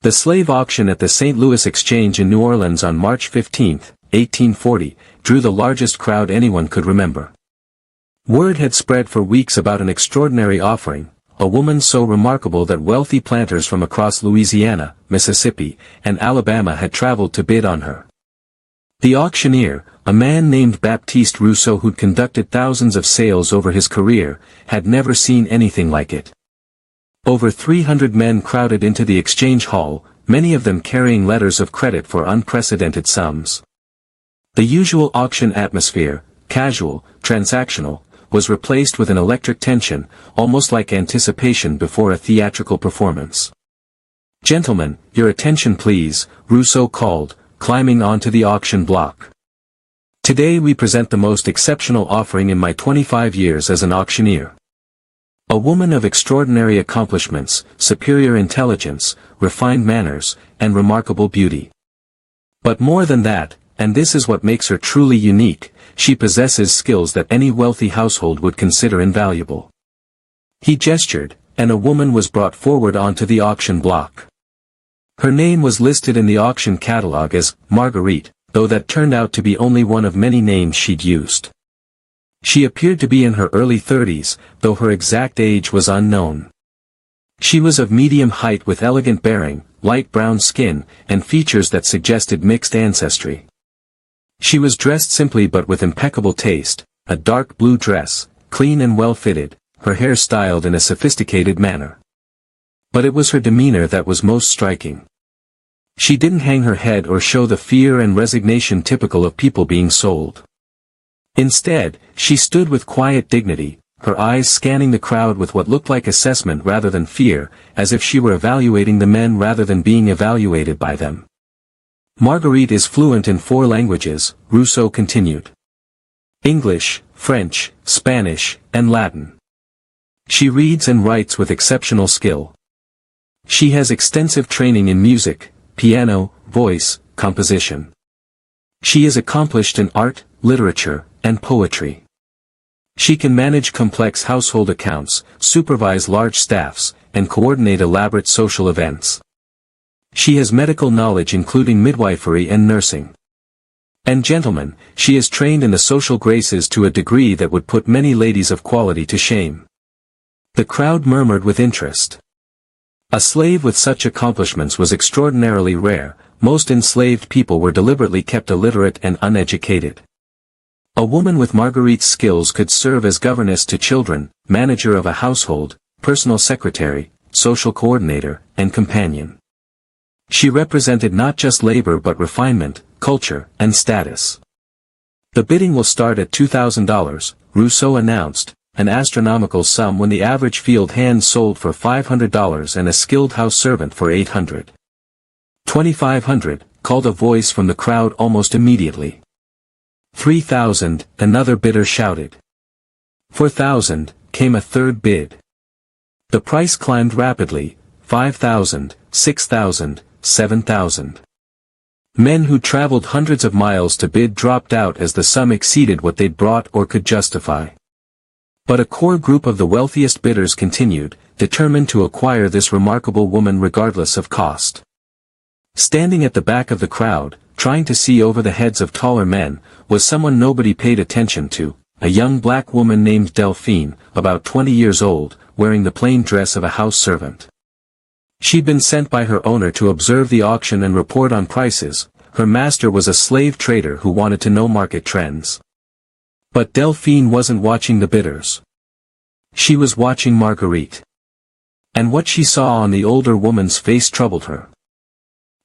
The slave auction at the St. Louis Exchange in New Orleans on March 15, 1840, drew the largest crowd anyone could remember. Word had spread for weeks about an extraordinary offering, a woman so remarkable that wealthy planters from across Louisiana, Mississippi, and Alabama had traveled to bid on her. The auctioneer, a man named Baptiste Rousseau who'd conducted thousands of sales over his career, had never seen anything like it. Over 300 men crowded into the exchange hall, many of them carrying letters of credit for unprecedented sums. The usual auction atmosphere, casual, transactional, was replaced with an electric tension, almost like anticipation before a theatrical performance. "Gentlemen, your attention please," Rousseau called, climbing onto the auction block. "Today we present the most exceptional offering in my 25 years as an auctioneer. A woman of extraordinary accomplishments, superior intelligence, refined manners, and remarkable beauty. But more than that, and this is what makes her truly unique, she possesses skills that any wealthy household would consider invaluable." He gestured, and a woman was brought forward onto the auction block. Her name was listed in the auction catalog as Marguerite, though that turned out to be only one of many names she'd used. She appeared to be in her early 30s, though her exact age was unknown. She was of medium height with elegant bearing, light brown skin, and features that suggested mixed ancestry. She was dressed simply but with impeccable taste, a dark blue dress, clean and well-fitted, her hair styled in a sophisticated manner. But it was her demeanor that was most striking. She didn't hang her head or show the fear and resignation typical of people being sold. Instead, she stood with quiet dignity, her eyes scanning the crowd with what looked like assessment rather than fear, as if she were evaluating the men rather than being evaluated by them. "Marguerite is fluent in 4 languages," Rousseau continued. "English, French, Spanish, and Latin. She reads and writes with exceptional skill. She has extensive training in music, piano, voice, composition. She is accomplished in art, literature, and poetry. She can manage complex household accounts, supervise large staffs, and coordinate elaborate social events. She has medical knowledge including midwifery and nursing. And gentlemen, she is trained in the social graces to a degree that would put many ladies of quality to shame." The crowd murmured with interest. A slave with such accomplishments was extraordinarily rare. Most enslaved people were deliberately kept illiterate and uneducated. A woman with Marguerite's skills could serve as governess to children, manager of a household, personal secretary, social coordinator, and companion. She represented not just labor but refinement, culture, and status. "The bidding will start at $2,000, Rousseau announced, an astronomical sum when the average field hand sold for $500 and a skilled house servant for $800. $2,500, called a voice from the crowd almost immediately. $3,000, another bidder shouted. $4,000, came a third bid. The price climbed rapidly, $5,000, $6,000, $7,000. Men who traveled hundreds of miles to bid dropped out as the sum exceeded what they'd brought or could justify. But a core group of the wealthiest bidders continued, determined to acquire this remarkable woman regardless of cost. Standing at the back of the crowd, trying to see over the heads of taller men, was someone nobody paid attention to, a young black woman named Delphine, about 20 years old, wearing the plain dress of a house servant. She'd been sent by her owner to observe the auction and report on prices. Her master was a slave trader who wanted to know market trends. But Delphine wasn't watching the bidders. She was watching Marguerite. And what she saw on the older woman's face troubled her.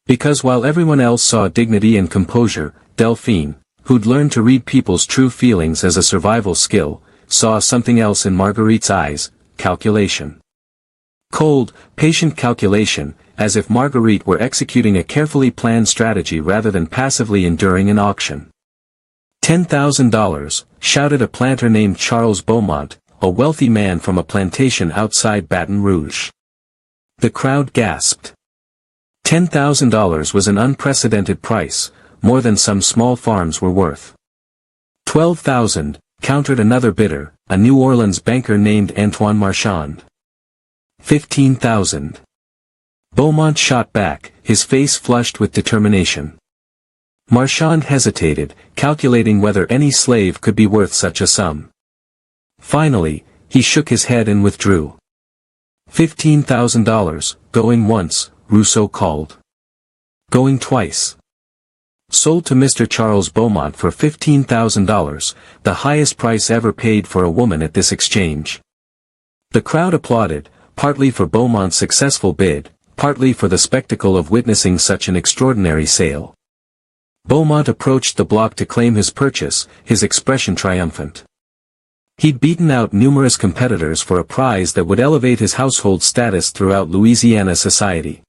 Because while everyone else saw dignity and composure, Delphine, who'd learned to read people's true feelings as a survival skill, saw something else in Marguerite's eyes: calculation. Cold, patient calculation, as if Marguerite were executing a carefully planned strategy rather than passively enduring an auction. $10,000, shouted a planter named Charles Beaumont, a wealthy man from a plantation outside Baton Rouge. The crowd gasped. $10,000 was an unprecedented price, more than some small farms were worth. $12,000, countered another bidder, a New Orleans banker named Antoine Marchand. $15,000. Beaumont shot back, his face flushed with determination. Marchand hesitated, calculating whether any slave could be worth such a sum. Finally, he shook his head and withdrew. $15,000, going once, Rousseau called. Going twice. Sold to Mr. Charles Beaumont for $15,000, the highest price ever paid for a woman at this exchange. The crowd applauded, partly for Beaumont's successful bid, partly for the spectacle of witnessing such an extraordinary sale. Beaumont approached the block to claim his purchase, his expression triumphant. He'd beaten out numerous competitors for a prize that would elevate his household status throughout Louisiana society.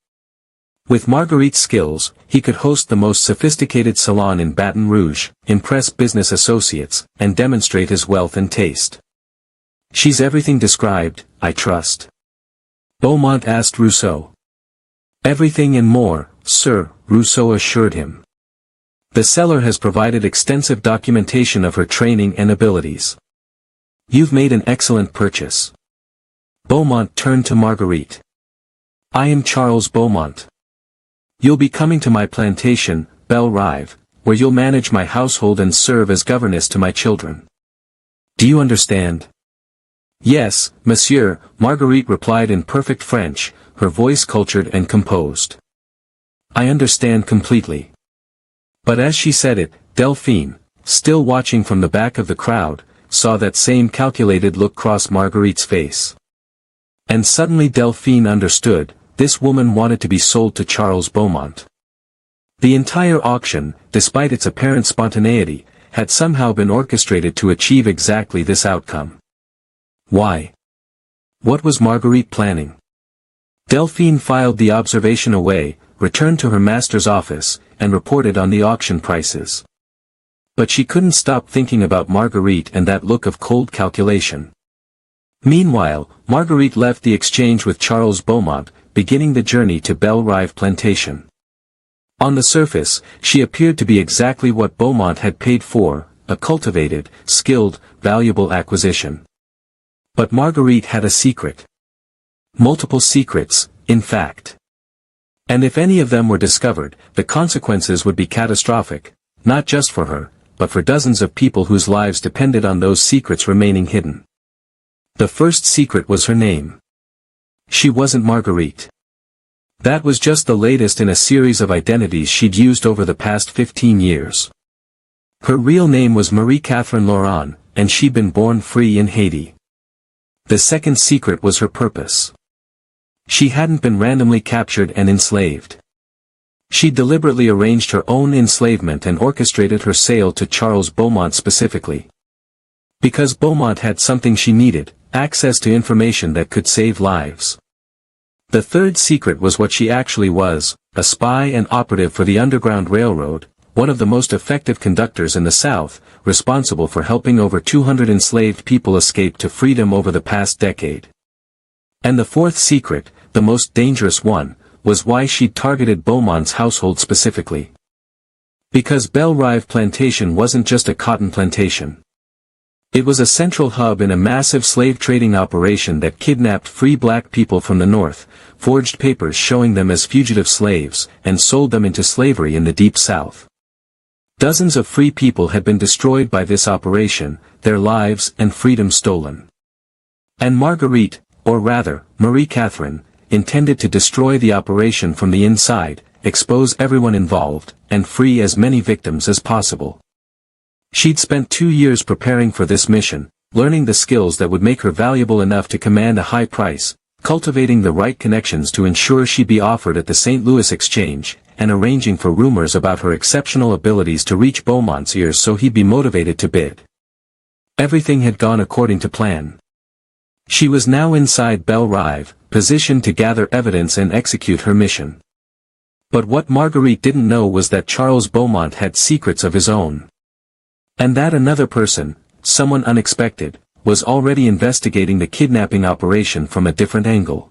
With Marguerite's skills, he could host the most sophisticated salon in Baton Rouge, impress business associates, and demonstrate his wealth and taste. "She's everything described, I trust?" Beaumont asked Rousseau. "Everything and more, sir," Rousseau assured him. "The seller has provided extensive documentation of her training and abilities. You've made an excellent purchase." Beaumont turned to Marguerite. "I am Charles Beaumont. You'll be coming to my plantation, Belle Rive, where you'll manage my household and serve as governess to my children. Do you understand?" "Yes, monsieur," Marguerite replied in perfect French, her voice cultured and composed. "I understand completely." But as she said it, Delphine, still watching from the back of the crowd, saw that same calculated look cross Marguerite's face. And suddenly Delphine understood, this woman wanted to be sold to Charles Beaumont. The entire auction, despite its apparent spontaneity, had somehow been orchestrated to achieve exactly this outcome. Why? What was Marguerite planning? Delphine filed the observation away, returned to her master's office, and reported on the auction prices. But she couldn't stop thinking about Marguerite and that look of cold calculation. Meanwhile, Marguerite left the exchange with Charles Beaumont, beginning the journey to Belle Rive plantation. On the surface, she appeared to be exactly what Beaumont had paid for, a cultivated, skilled, valuable acquisition. But Marguerite had a secret. Multiple secrets, in fact. And if any of them were discovered, the consequences would be catastrophic, not just for her, but for dozens of people whose lives depended on those secrets remaining hidden. The first secret was her name. She wasn't Marguerite. That was just the latest in a series of identities she'd used over the past 15 years. Her real name was Marie Catherine Laurent, and she'd been born free in Haiti. The second secret was her purpose. She hadn't been randomly captured and enslaved. She deliberately arranged her own enslavement and orchestrated her sale to Charles Beaumont specifically. Because Beaumont had something she needed, access to information that could save lives. The third secret was what she actually was, a spy and operative for the Underground Railroad, one of the most effective conductors in the South, responsible for helping over 200 enslaved people escape to freedom over the past decade. And the fourth secret, the most dangerous one, was why she'd targeted Beaumont's household specifically. Because Belle Rive plantation wasn't just a cotton plantation. It was a central hub in a massive slave trading operation that kidnapped free black people from the North, forged papers showing them as fugitive slaves, and sold them into slavery in the Deep South. Dozens of free people had been destroyed by this operation, their lives and freedom stolen. And Marguerite, or rather, Marie Catherine, intended to destroy the operation from the inside, expose everyone involved, and free as many victims as possible. She'd spent 2 years preparing for this mission, learning the skills that would make her valuable enough to command a high price, cultivating the right connections to ensure she'd be offered at the St. Louis exchange, and arranging for rumors about her exceptional abilities to reach Beaumont's ears so he'd be motivated to bid. Everything had gone according to plan. She was now inside Belle Rive, positioned to gather evidence and execute her mission. But what Marguerite didn't know was that Charles Beaumont had secrets of his own. And that another person, someone unexpected, was already investigating the kidnapping operation from a different angle.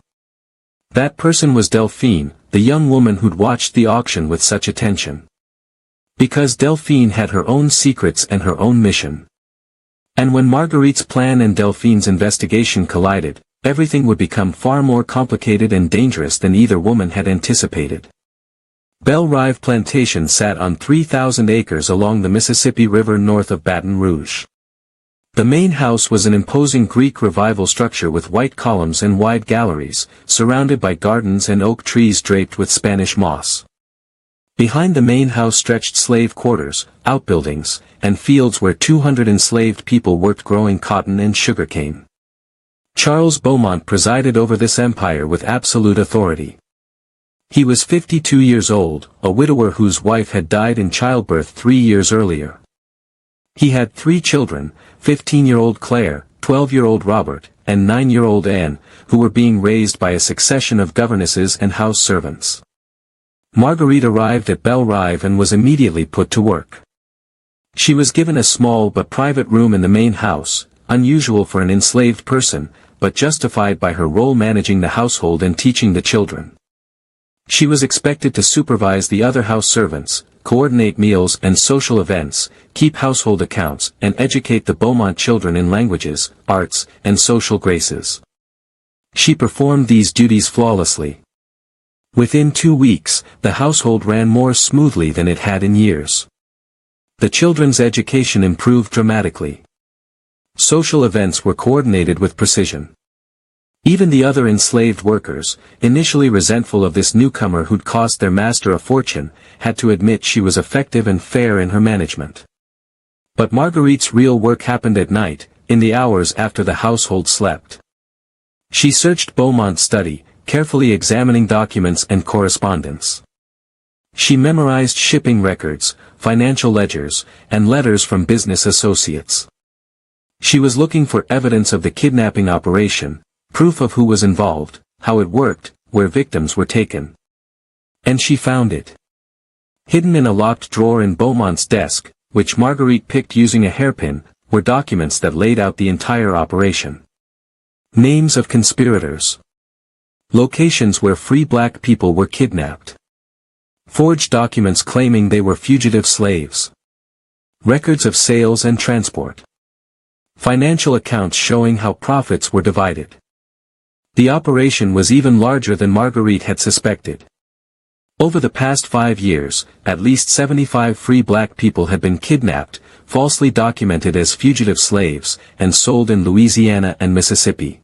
That person was Delphine, the young woman who'd watched the auction with such attention. Because Delphine had her own secrets and her own mission. And when Marguerite's plan and Delphine's investigation collided, everything would become far more complicated and dangerous than either woman had anticipated. Belle Rive Plantation sat on 3,000 acres along the Mississippi River north of Baton Rouge. The main house was an imposing Greek Revival structure with white columns and wide galleries, surrounded by gardens and oak trees draped with Spanish moss. Behind the main house stretched slave quarters, outbuildings, and fields where 200 enslaved people worked growing cotton and sugarcane. Charles Beaumont presided over this empire with absolute authority. He was 52 years old, a widower whose wife had died in childbirth 3 years earlier. He had 3 children, 15-year-old Claire, 12-year-old Robert, and 9-year-old Anne, who were being raised by a succession of governesses and house servants. Marguerite arrived at Belle Rive and was immediately put to work. She was given a small but private room in the main house, unusual for an enslaved person, but justified by her role managing the household and teaching the children. She was expected to supervise the other house servants, coordinate meals and social events, keep household accounts, and educate the Beaumont children in languages, arts, and social graces. She performed these duties flawlessly. Within 2 weeks, the household ran more smoothly than it had in years. The children's education improved dramatically. Social events were coordinated with precision. Even the other enslaved workers, initially resentful of this newcomer who'd cost their master a fortune, had to admit she was effective and fair in her management. But Marguerite's real work happened at night, in the hours after the household slept. She searched Beaumont's study, carefully examining documents and correspondence. She memorized shipping records, financial ledgers, and letters from business associates. She was looking for evidence of the kidnapping operation, proof of who was involved, how it worked, where victims were taken. And she found it. Hidden in a locked drawer in Beaumont's desk, which Marguerite picked using a hairpin, were documents that laid out the entire operation. Names of conspirators. Locations where free black people were kidnapped. Forged documents claiming they were fugitive slaves. Records of sales and transport. Financial accounts showing how profits were divided. The operation was even larger than Marguerite had suspected. Over the past 5 years, at least 75 free black people had been kidnapped, falsely documented as fugitive slaves, and sold in Louisiana and Mississippi.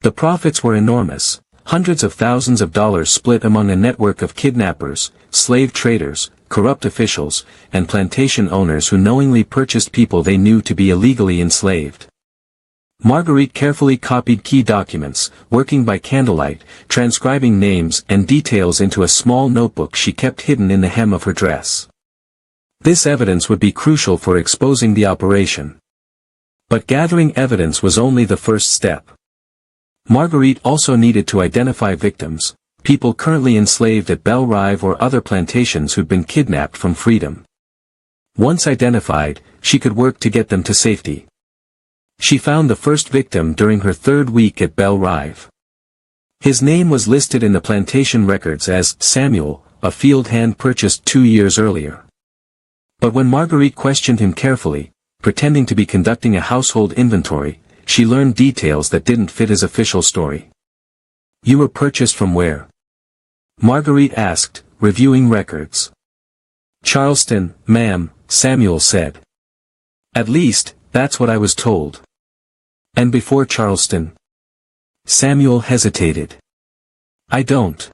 The profits were enormous. Hundreds of thousands of dollars split among a network of kidnappers, slave traders, corrupt officials, and plantation owners who knowingly purchased people they knew to be illegally enslaved. Marguerite carefully copied key documents, working by candlelight, transcribing names and details into a small notebook she kept hidden in the hem of her dress. This evidence would be crucial for exposing the operation. But gathering evidence was only the first step. Marguerite also needed to identify victims, people currently enslaved at Belle Rive or other plantations who'd been kidnapped from freedom. Once identified, she could work to get them to safety. She found the first victim during her 3rd week at Belle Rive. His name was listed in the plantation records as Samuel, a field hand purchased 2 years earlier. But when Marguerite questioned him carefully, pretending to be conducting a household inventory, she learned details that didn't fit his official story. "You were purchased from where?" Marguerite asked, reviewing records. "Charleston, ma'am," Samuel said. "At least, that's what I was told." "And before Charleston?" Samuel hesitated. "I don't.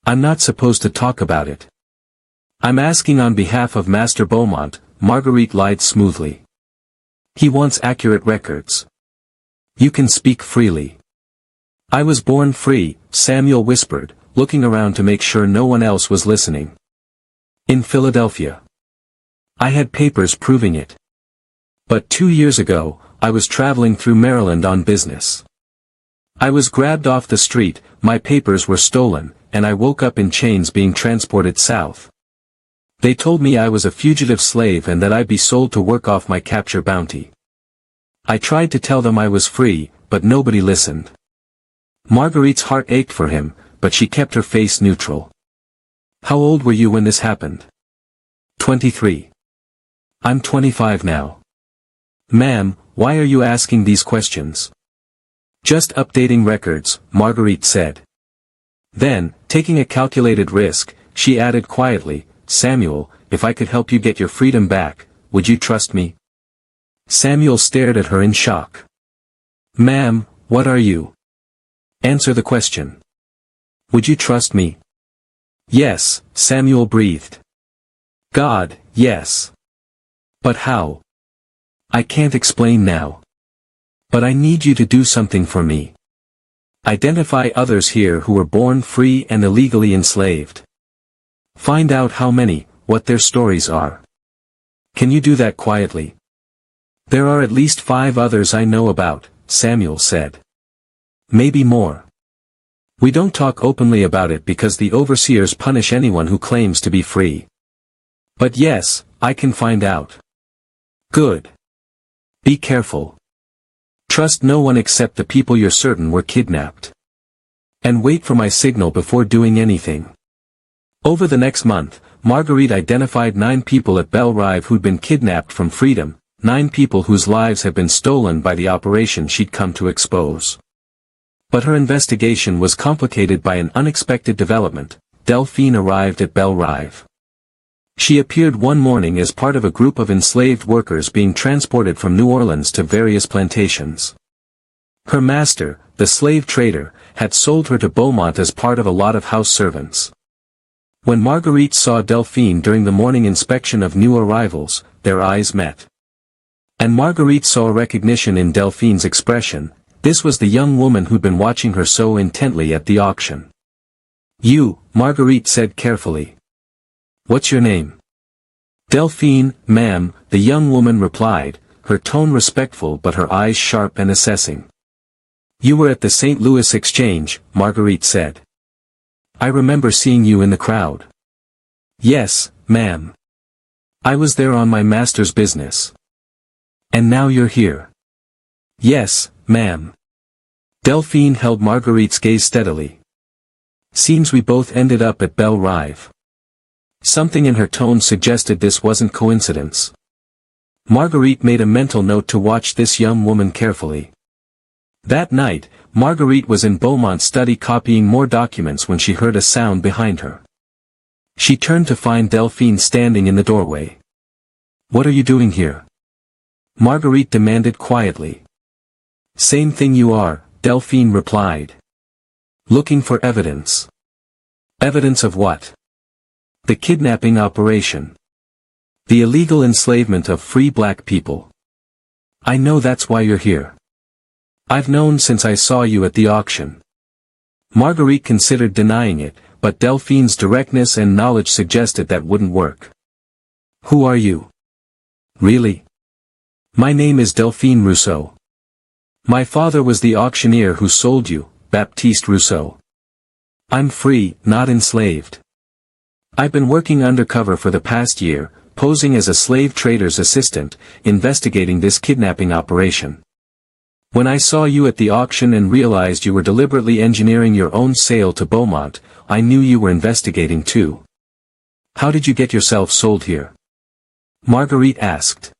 I'm not supposed to talk about it." "I'm asking on behalf of Master Beaumont," Marguerite lied smoothly. "He wants accurate records. You can speak freely." "I was born free," Samuel whispered, looking around to make sure no one else was listening. "In Philadelphia. I had papers proving it. But 2 years ago, I was traveling through Maryland on business. I was grabbed off the street, my papers were stolen, and I woke up in chains being transported south. They told me I was a fugitive slave and that I'd be sold to work off my capture bounty. I tried to tell them I was free, but nobody listened." Marguerite's heart ached for him, but she kept her face neutral. "How old were you when this happened?" 23. "I'm 25 now." "Ma'am, why are you asking these questions?" "Just updating records," Marguerite said. Then, taking a calculated risk, she added quietly, "Samuel, if I could help you get your freedom back, would you trust me?" Samuel stared at her in shock. "Ma'am, what are you?" "Answer the question. Would you trust me?" "Yes," Samuel breathed. "God, yes. But how? I can't explain now. But I need you to do something for me. Identify others here who were born free and illegally enslaved. Find out how many, what their stories are. Can you do that quietly?" "There are at least 5 others I know about," Samuel said. "Maybe more. We don't talk openly about it because the overseers punish anyone who claims to be free. But yes, I can find out." "Good. Be careful. Trust no one except the people you're certain were kidnapped. And wait for my signal before doing anything." Over the next month, Marguerite identified 9 people at Belle Rive who'd been kidnapped from freedom, 9 people whose lives had been stolen by the operation she'd come to expose. But her investigation was complicated by an unexpected development. Delphine arrived at Belle Rive. She appeared one morning as part of a group of enslaved workers being transported from New Orleans to various plantations. Her master, the slave trader, had sold her to Beaumont as part of a lot of house servants. When Marguerite saw Delphine during the morning inspection of new arrivals, their eyes met. And Marguerite saw recognition in Delphine's expression. This was the young woman who'd been watching her so intently at the auction. "You," Marguerite said carefully. "What's your name?" "Delphine, ma'am," the young woman replied, her tone respectful but her eyes sharp and assessing. "You were at the St. Louis Exchange," Marguerite said. "I remember seeing you in the crowd." "Yes, ma'am. I was there on my master's business." "And now you're here." "Yes, ma'am." Delphine held Marguerite's gaze steadily. "Seems we both ended up at Belle Rive." Something in her tone suggested this wasn't coincidence. Marguerite made a mental note to watch this young woman carefully. That night, Marguerite was in Beaumont's study copying more documents when she heard a sound behind her. She turned to find Delphine standing in the doorway. "What are you doing here?" Marguerite demanded quietly. "Same thing you are," Delphine replied. "Looking for evidence." "Evidence of what?" "The kidnapping operation. The illegal enslavement of free black people." "I know that's why you're here. I've known since I saw you at the auction." Marguerite considered denying it, but Delphine's directness and knowledge suggested that wouldn't work. "Who are you?" "Really? My name is Delphine Rousseau. My father was the auctioneer who sold you, Baptiste Rousseau. I'm free, not enslaved. I've been working undercover for the past year, posing as a slave trader's assistant, investigating this kidnapping operation. When I saw you at the auction and realized you were deliberately engineering your own sale to Beaumont, I knew you were investigating too. How did you get yourself sold here?" Marguerite asked.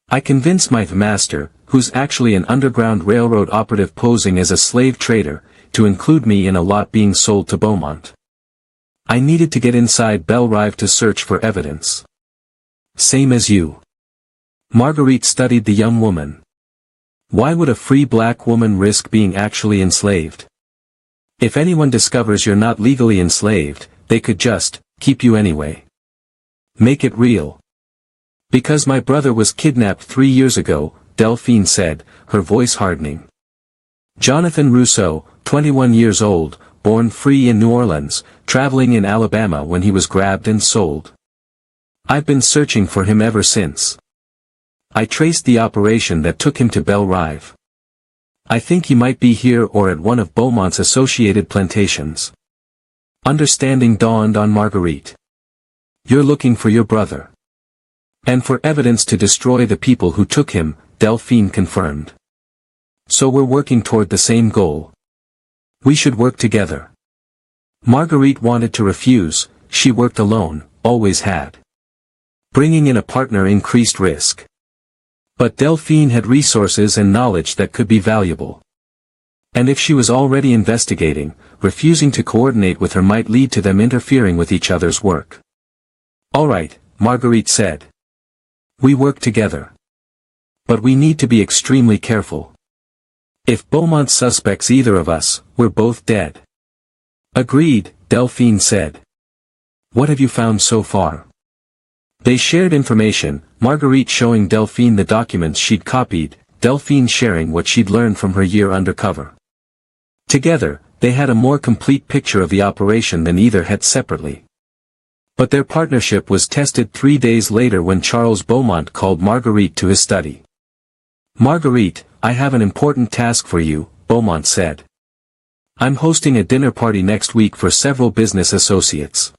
"I convinced my master, who's actually an Underground Railroad operative posing as a slave trader, to include me in a lot being sold to Beaumont. I needed to get inside Belle Rive to search for evidence." "Same as you." Marguerite studied the young woman. "Why would a free black woman risk being actually enslaved? If anyone discovers you're not legally enslaved, they could just keep you anyway. Make it real." "Because my brother was kidnapped 3 years ago," Delphine said, her voice hardening. "Jonathan Rousseau, 21 years old, born free in New Orleans, traveling in Alabama when he was grabbed and sold. I've been searching for him ever since. I traced the operation that took him to Belle Rive. I think he might be here or at one of Beaumont's associated plantations." Understanding dawned on Marguerite. "You're looking for your brother. And for evidence to destroy the people who took him," Delphine confirmed. "So we're working toward the same goal. We should work together." Marguerite wanted to refuse, she worked alone, always had. Bringing in a partner increased risk. But Delphine had resources and knowledge that could be valuable. And if she was already investigating, refusing to coordinate with her might lead to them interfering with each other's work. "All right," Marguerite said. "We work together. But we need to be extremely careful. If Beaumont suspects either of us, we're both dead." "Agreed," Delphine said. "What have you found so far?" They shared information, Marguerite showing Delphine the documents she'd copied, Delphine sharing what she'd learned from her year undercover. Together, they had a more complete picture of the operation than either had separately. But their partnership was tested 3 days later when Charles Beaumont called Marguerite to his study. "Marguerite, I have an important task for you," Beaumont said. "I'm hosting a dinner party next week for several business associates.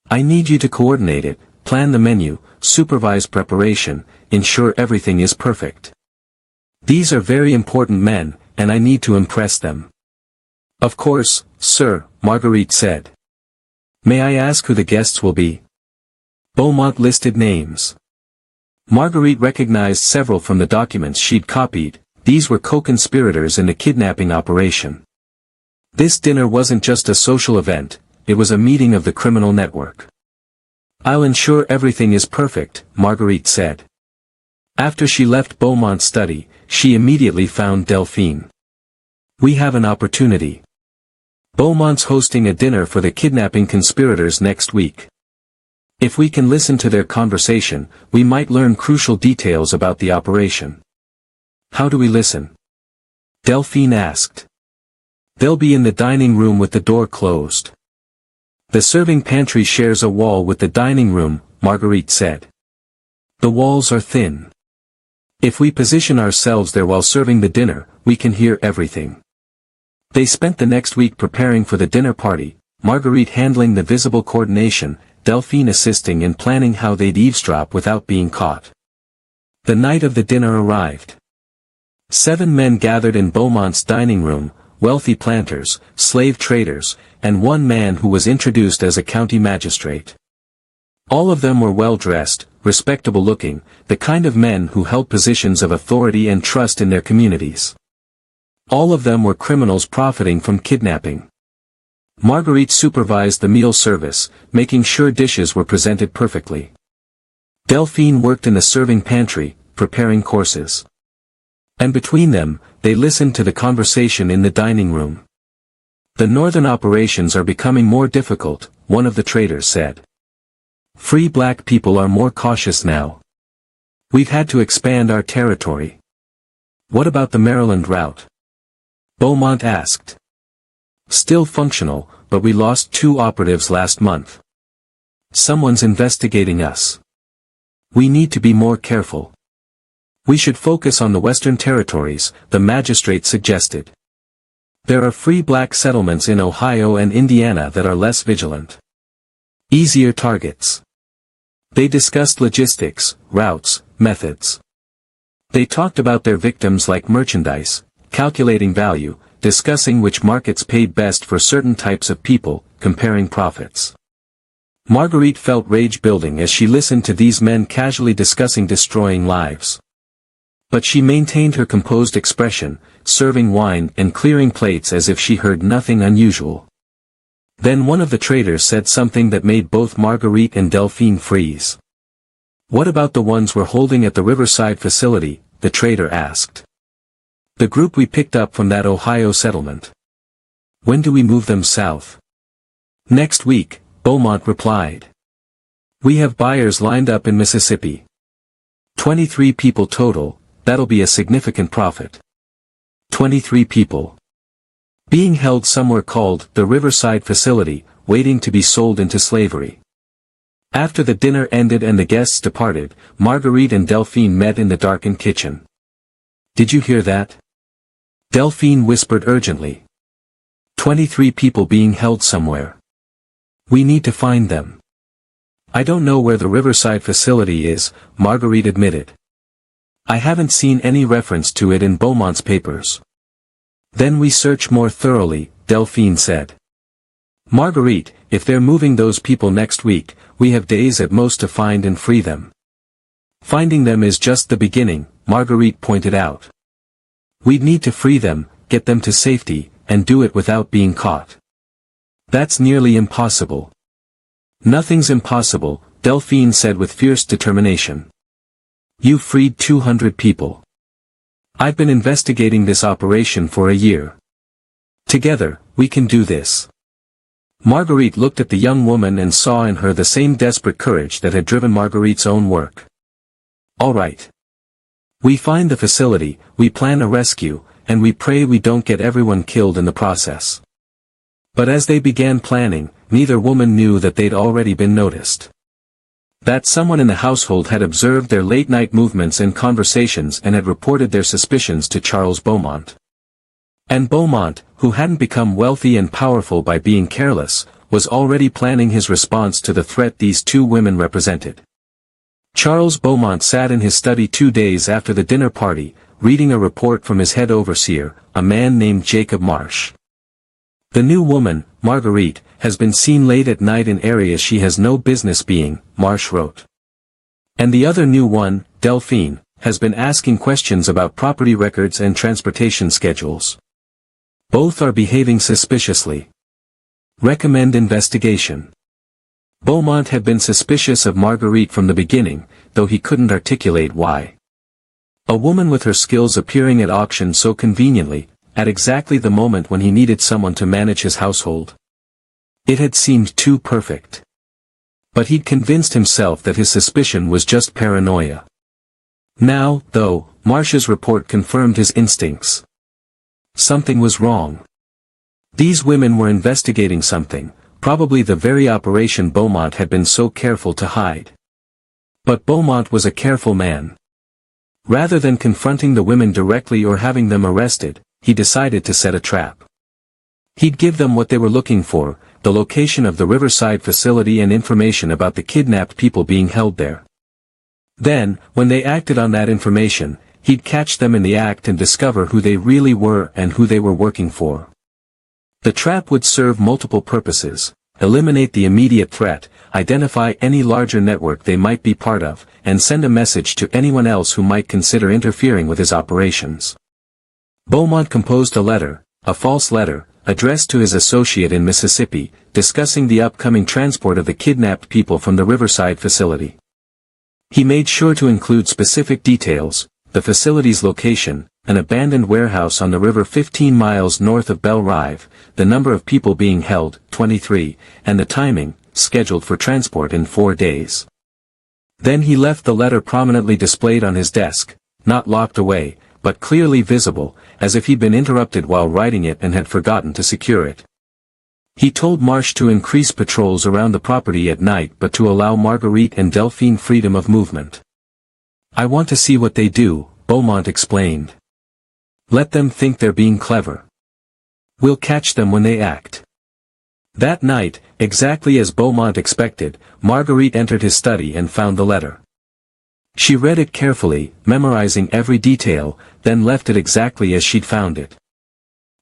I need you to coordinate it, plan the menu, supervise preparation, ensure everything is perfect. These are very important men, and I need to impress them." "Of course, sir," Marguerite said. "May I ask who the guests will be?" Beaumont listed names. Marguerite recognized several from the documents she'd copied. These were co-conspirators in the kidnapping operation. This dinner wasn't just a social event, it was a meeting of the criminal network. "I'll ensure everything is perfect," Marguerite said. After she left Beaumont's study, she immediately found Delphine. "We have an opportunity. Beaumont's hosting a dinner for the kidnapping conspirators next week. If we can listen to their conversation, we might learn crucial details about the operation." "How do we listen?" Delphine asked. "They'll be in the dining room with the door closed. The serving pantry shares a wall with the dining room," Marguerite said. "The walls are thin. If we position ourselves there while serving the dinner, we can hear everything." They spent the next week preparing for the dinner party, Marguerite handling the visible coordination, Delphine assisting in planning how they'd eavesdrop without being caught. The night of the dinner arrived. 7 men gathered in Beaumont's dining room, wealthy planters, slave traders, and 1 man who was introduced as a county magistrate. All of them were well-dressed, respectable-looking, the kind of men who held positions of authority and trust in their communities. All of them were criminals profiting from kidnapping. Marguerite supervised the meal service, making sure dishes were presented perfectly. Delphine worked in the serving pantry, preparing courses. And between them, they listened to the conversation in the dining room. "The northern operations are becoming more difficult," one of the traders said. "Free black people are more cautious now. We've had to expand our territory." "What about the Maryland route?" Beaumont asked. "Still functional, but we lost 2 operatives last month. Someone's investigating us. We need to be more careful. We should focus on the Western Territories," the magistrate suggested. "There are free black settlements in Ohio and Indiana that are less vigilant. Easier targets." They discussed logistics, routes, methods. They talked about their victims like merchandise, calculating value, discussing which markets paid best for certain types of people, comparing profits. Marguerite felt rage building as she listened to these men casually discussing destroying lives. But she maintained her composed expression, serving wine and clearing plates as if she heard nothing unusual. Then one of the traders said something that made both Marguerite and Delphine freeze. "What about the ones we're holding at the Riverside facility?" the trader asked. "The group we picked up from that Ohio settlement. When do we move them south?" "Next week," Beaumont replied. "We have buyers lined up in Mississippi. 23 people total, that'll be a significant profit. 23 people. Being held somewhere called the Riverside facility, waiting to be sold into slavery." After the dinner ended and the guests departed, Marguerite and Delphine met in the darkened kitchen. "Did you hear that?" Delphine whispered urgently. 23 people being held somewhere. We need to find them. "I don't know where the Riverside facility is," Marguerite admitted. "I haven't seen any reference to it in Beaumont's papers." "Then we search more thoroughly," Delphine said. "Marguerite, if they're moving those people next week, we have days at most to find and free them." "Finding them is just the beginning," Marguerite pointed out. "We'd need to free them," get them to safety, and do it without being caught. That's nearly impossible. Nothing's impossible, Delphine said with fierce determination. You freed 200 people. I've been investigating this operation for a year. Together, we can do this. Marguerite looked at the young woman and saw in her the same desperate courage that had driven Marguerite's own work. All right. We find the facility, we plan a rescue, and we pray we don't get everyone killed in the process. But as they began planning, neither woman knew that they'd already been noticed. That someone in the household had observed their late-night movements and conversations and had reported their suspicions to Charles Beaumont. And Beaumont, who hadn't become wealthy and powerful by being careless, was already planning his response to the threat these two women represented. Charles Beaumont sat in his study 2 days after the dinner party, reading a report from his head overseer, a man named Jacob Marsh. The new woman, Marguerite, has been seen late at night in areas she has no business being, Marsh wrote. And the other new one, Delphine, has been asking questions about property records and transportation schedules. Both are behaving suspiciously. Recommend investigation. Beaumont had been suspicious of Marguerite from the beginning, though he couldn't articulate why. A woman with her skills appearing at auction so conveniently, at exactly the moment when he needed someone to manage his household. It had seemed too perfect. But he'd convinced himself that his suspicion was just paranoia. Now, though, Marsh's report confirmed his instincts. Something was wrong. These women were investigating something, probably the very operation Beaumont had been so careful to hide. But Beaumont was a careful man. Rather than confronting the women directly or having them arrested, he decided to set a trap. He'd give them what they were looking for, the location of the Riverside facility and information about the kidnapped people being held there. Then, when they acted on that information, he'd catch them in the act and discover who they really were and who they were working for. The trap would serve multiple purposes: eliminate the immediate threat, identify any larger network they might be part of, and send a message to anyone else who might consider interfering with his operations. Beaumont composed a letter, a false letter, addressed to his associate in Mississippi, discussing the upcoming transport of the kidnapped people from the Riverside facility. He made sure to include specific details: the facility's location, an abandoned warehouse on the river 15 miles north of Belle Rive, the number of people being held, 23, and the timing, scheduled for transport in 4 days. Then he left the letter prominently displayed on his desk, not locked away, but clearly visible, as if he'd been interrupted while writing it and had forgotten to secure it. He told Marsh to increase patrols around the property at night but to allow Marguerite and Delphine freedom of movement. I want to see what they do, Beaumont explained. Let them think they're being clever. We'll catch them when they act. That night, exactly as Beaumont expected, Marguerite entered his study and found the letter. She read it carefully, memorizing every detail, then left it exactly as she'd found it.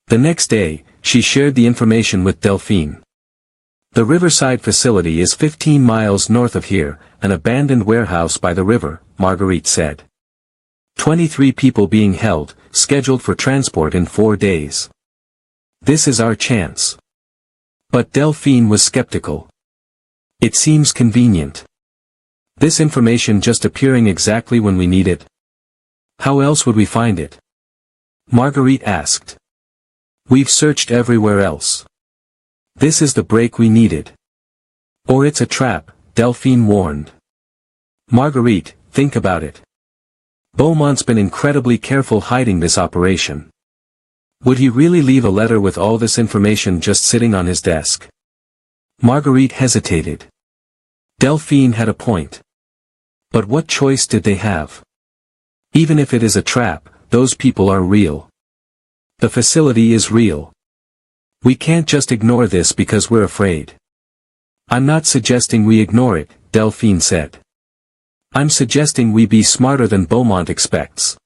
The next day, she shared the information with Delphine. The Riverside facility is 15 miles north of here, an abandoned warehouse by the river, Marguerite said. 23 people being held, scheduled for transport in 4 days. This is our chance. But Delphine was skeptical. It seems convenient. This information just appearing exactly when we need it. How else would we find it? Marguerite asked. We've searched everywhere else. This is the break we needed. Or it's a trap, Delphine warned. Marguerite, think about it. Beaumont's been incredibly careful hiding this operation. Would he really leave a letter with all this information just sitting on his desk? Marguerite hesitated. Delphine had a point. But what choice did they have? Even if it is a trap, those people are real. The facility is real. We can't just ignore this because we're afraid. I'm not suggesting we ignore it, Delphine said. I'm suggesting we be smarter than Beaumont expects.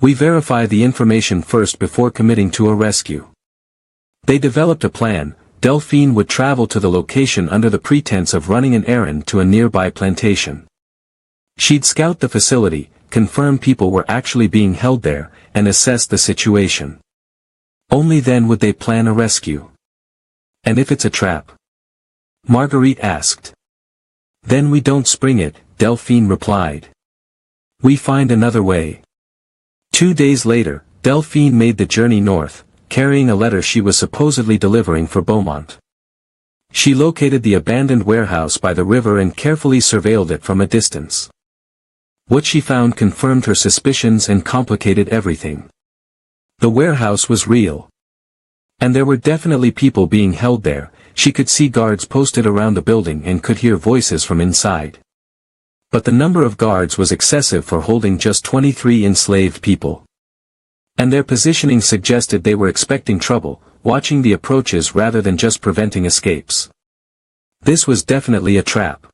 We verify the information first before committing to a rescue. They developed a plan. Delphine would travel to the location under the pretense of running an errand to a nearby plantation. She'd scout the facility, confirm people were actually being held there, and assess the situation. Only then would they plan a rescue. And if it's a trap? Marguerite asked. Then we don't spring it, Delphine replied. We find another way. 2 days later, Delphine made the journey north, carrying a letter she was supposedly delivering for Beaumont. She located the abandoned warehouse by the river and carefully surveilled it from a distance. What she found confirmed her suspicions and complicated everything. The warehouse was real. And there were definitely people being held there. She could see guards posted around the building and could hear voices from inside. But the number of guards was excessive for holding just 23 enslaved people. And their positioning suggested they were expecting trouble, watching the approaches rather than just preventing escapes. This was definitely a trap.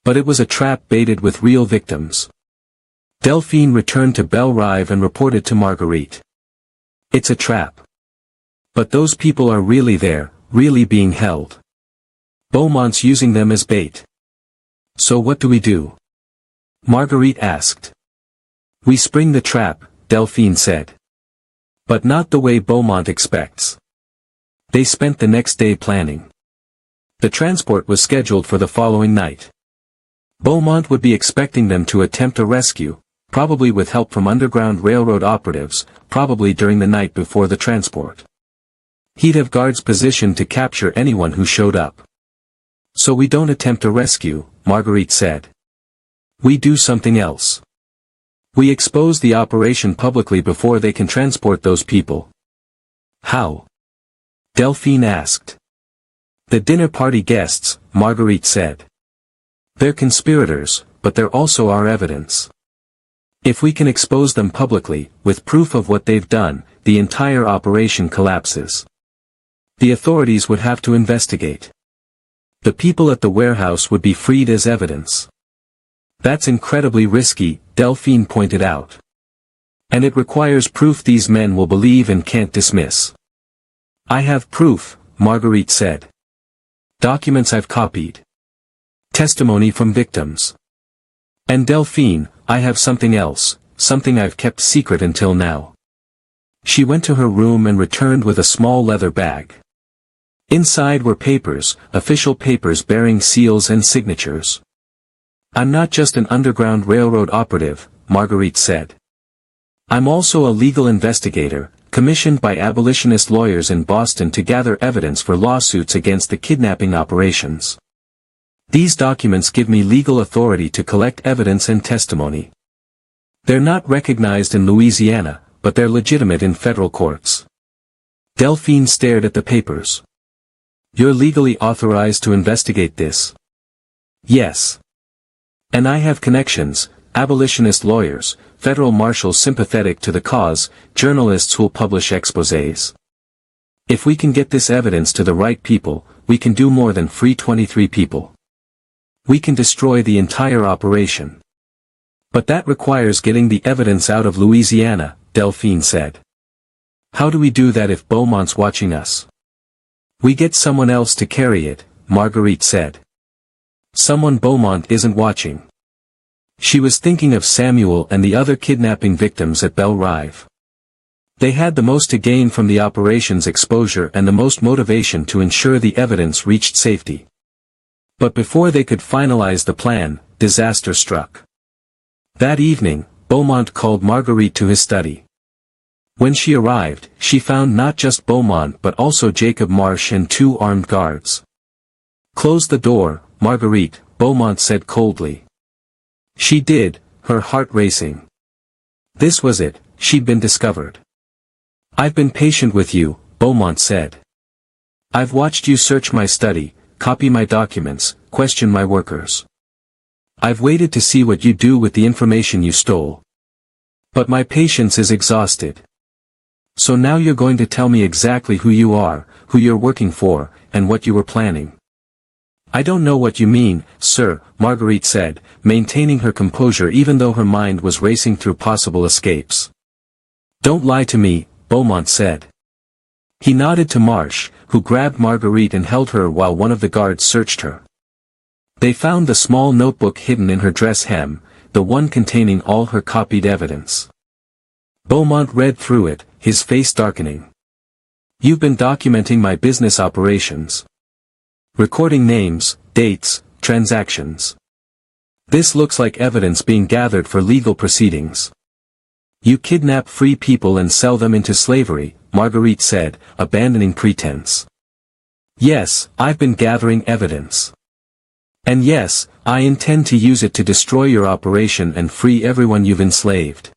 But it was a trap baited with real victims. Delphine returned to Belle Rive and reported to Marguerite. It's a trap. But those people are really there, really being held. Beaumont's using them as bait. So what do we do? Marguerite asked. We spring the trap, Delphine said. But not the way Beaumont expects. They spent the next day planning. The transport was scheduled for the following night. Beaumont would be expecting them to attempt a rescue, probably with help from Underground Railroad operatives, probably during the night before the transport. He'd have guards positioned to capture anyone who showed up. So we don't attempt a rescue, Marguerite said. We do something else. We expose the operation publicly before they can transport those people. How? Delphine asked. The dinner party guests, Marguerite said. They're conspirators, but they're also our evidence. If we can expose them publicly, with proof of what they've done, the entire operation collapses. The authorities would have to investigate. The people at the warehouse would be freed as evidence. That's incredibly risky, Delphine pointed out. And it requires proof these men will believe and can't dismiss. I have proof, Marguerite said. Documents I've copied. Testimony from victims. And Delphine, I have something else, something I've kept secret until now. She went to her room and returned with a small leather bag. Inside were papers, official papers bearing seals and signatures. I'm not just an Underground Railroad operative, Marguerite said. I'm also a legal investigator, commissioned by abolitionist lawyers in Boston to gather evidence for lawsuits against the kidnapping operations. These documents give me legal authority to collect evidence and testimony. They're not recognized in Louisiana, but they're legitimate in federal courts. Delphine stared at the papers. You're legally authorized to investigate this? Yes. And I have connections, abolitionist lawyers, federal marshals sympathetic to the cause, journalists who'll publish exposés. If we can get this evidence to the right people, we can do more than free 23 people. We can destroy the entire operation. But that requires getting the evidence out of Louisiana, Delphine said. How do we do that if Beaumont's watching us? We get someone else to carry it, Marguerite said. Someone Beaumont isn't watching. She was thinking of Samuel and the other kidnapping victims at Belle Rive. They had the most to gain from the operation's exposure and the most motivation to ensure the evidence reached safety. But before they could finalize the plan, disaster struck. That evening, Beaumont called Marguerite to his study. When she arrived, she found not just Beaumont but also Jacob Marsh and 2 armed guards. Close the door, Marguerite, Beaumont said coldly. She did, her heart racing. This was it, she'd been discovered. I've been patient with you, Beaumont said. I've watched you search my study, copy my documents, question my workers. I've waited to see what you do with the information you stole. But my patience is exhausted. So now you're going to tell me exactly who you are, who you're working for, and what you were planning. I don't know what you mean, sir, Marguerite said, maintaining her composure even though her mind was racing through possible escapes. Don't lie to me, Beaumont said. He nodded to Marsh, who grabbed Marguerite and held her while one of the guards searched her. They found the small notebook hidden in her dress hem, the one containing all her copied evidence. Beaumont read through it, his face darkening. You've been documenting my business operations. Recording names, dates, transactions. This looks like evidence being gathered for legal proceedings. You kidnap free people and sell them into slavery, Marguerite said, abandoning pretense. Yes, I've been gathering evidence. And yes, I intend to use it to destroy your operation and free everyone you've enslaved.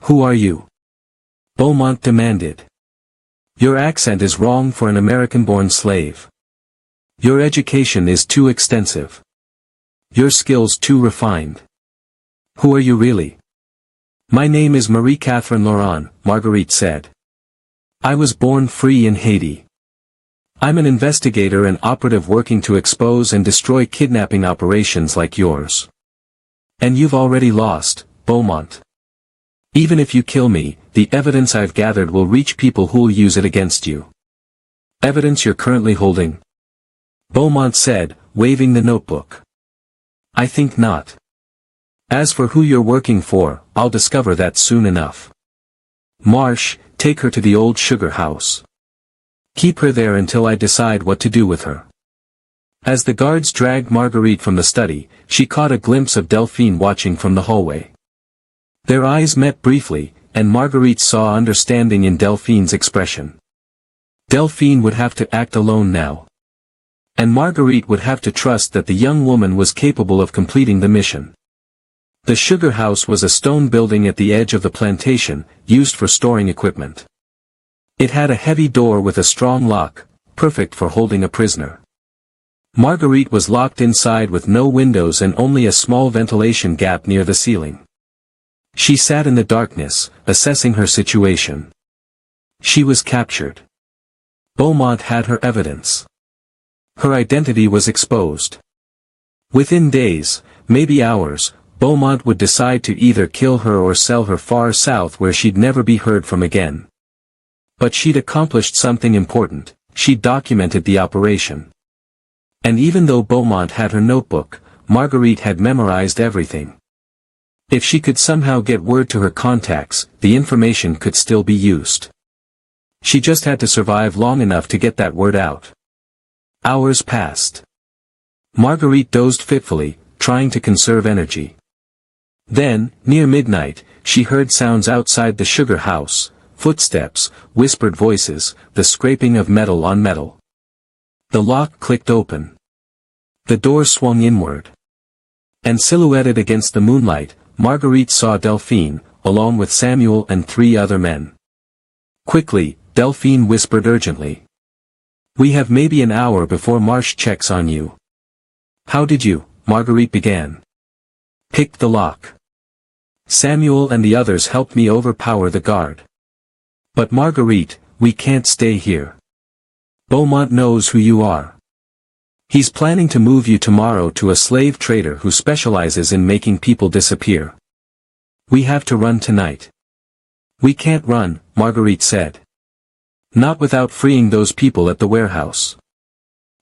Who are you? Beaumont demanded. Your accent is wrong for an American-born slave. Your education is too extensive. Your skills too refined. Who are you really? My name is Marie-Catherine Laurent, Marguerite said. I was born free in Haiti. I'm an investigator and operative working to expose and destroy kidnapping operations like yours. And you've already lost, Beaumont. Even if you kill me, the evidence I've gathered will reach people who'll use it against you. Evidence you're currently holding? Beaumont said, waving the notebook. I think not. As for who you're working for, I'll discover that soon enough. Marsh, take her to the old sugar house. Keep her there until I decide what to do with her. As the guards dragged Marguerite from the study, she caught a glimpse of Delphine watching from the hallway. Their eyes met briefly, and Marguerite saw understanding in Delphine's expression. Delphine would have to act alone now. And Marguerite would have to trust that the young woman was capable of completing the mission. The sugar house was a stone building at the edge of the plantation, used for storing equipment. It had a heavy door with a strong lock, perfect for holding a prisoner. Marguerite was locked inside with no windows and only a small ventilation gap near the ceiling. She sat in the darkness, assessing her situation. She was captured. Beaumont had her evidence. Her identity was exposed. Within days, maybe hours, Beaumont would decide to either kill her or sell her far south where she'd never be heard from again. But she'd accomplished something important, she'd documented the operation. And even though Beaumont had her notebook, Marguerite had memorized everything. If she could somehow get word to her contacts, the information could still be used. She just had to survive long enough to get that word out. Hours passed. Marguerite dozed fitfully, trying to conserve energy. Then, near midnight, she heard sounds outside the sugar house, footsteps, whispered voices, the scraping of metal on metal. The lock clicked open. The door swung inward. And silhouetted against the moonlight, Marguerite saw Delphine, along with Samuel and 3 other men. Quickly, Delphine whispered urgently. We have maybe an hour before Marsh checks on you. How did you, Marguerite began. Picked the lock. Samuel and the others helped me overpower the guard. But Marguerite, we can't stay here. Beaumont knows who you are. He's planning to move you tomorrow to a slave trader who specializes in making people disappear. We have to run tonight. We can't run, Marguerite said. Not without freeing those people at the warehouse.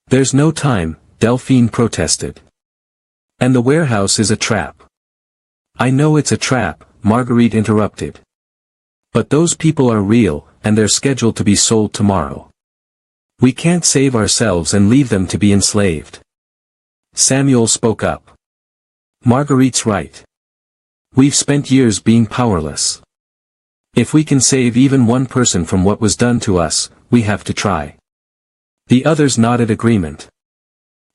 There's no time, Delphine protested. And the warehouse is a trap. I know it's a trap, Marguerite interrupted. But those people are real, and they're scheduled to be sold tomorrow. We can't save ourselves and leave them to be enslaved. Samuel spoke up. Marguerite's right. We've spent years being powerless. If we can save even one person from what was done to us, we have to try. The others nodded agreement.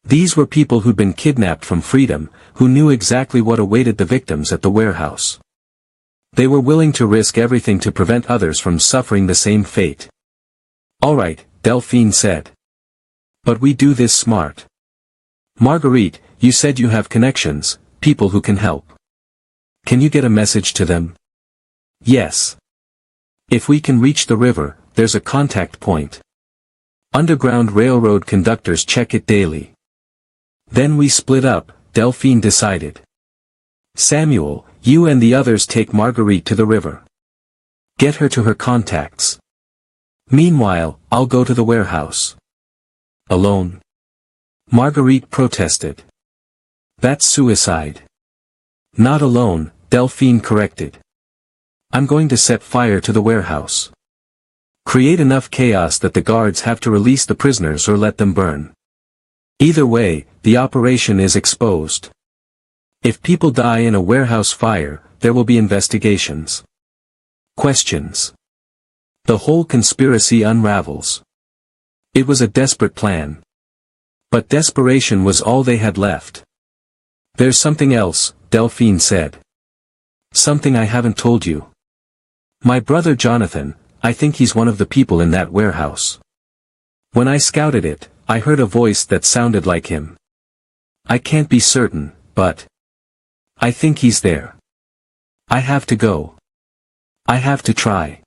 These were people who'd been kidnapped from freedom, who knew exactly what awaited the victims at the warehouse. They were willing to risk everything to prevent others from suffering the same fate. All right, Delphine said. But we do this smart. Marguerite, you said you have connections, people who can help. Can you get a message to them? Yes. If we can reach the river, there's a contact point. Underground railroad conductors check it daily. Then we split up, Delphine decided. Samuel, you and the others take Marguerite to the river. Get her to her contacts. Meanwhile, I'll go to the warehouse. Alone? Marguerite protested. That's suicide. Not alone, Delphine corrected. I'm going to set fire to the warehouse. Create enough chaos that the guards have to release the prisoners or let them burn. Either way, the operation is exposed. If people die in a warehouse fire, there will be investigations. Questions. The whole conspiracy unravels. It was a desperate plan. But desperation was all they had left. There's something else, Delphine said. Something I haven't told you. My brother Jonathan, I think he's one of the people in that warehouse. When I scouted it, I heard a voice that sounded like him. I can't be certain, but I think he's there. I have to go. I have to try.